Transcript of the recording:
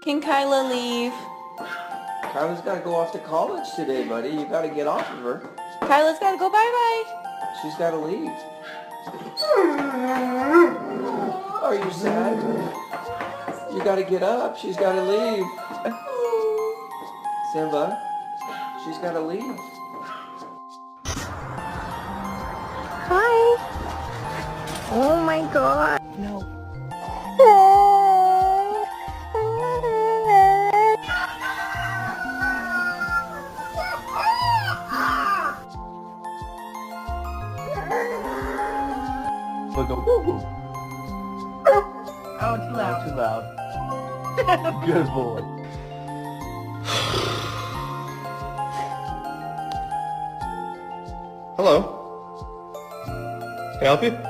Can Kyla leave? Kyla's got to go off to college today, buddy. You got to get off of her. Kyla's gotta go bye-bye. She's got to leave. Are you sad? You got to get up. She's got to leave. Simba, she's got to leave. Hi. Oh my god. No. Look, woo-hoo. Oh, too Not too loud. loud. Good boy. Hello. Can I help you?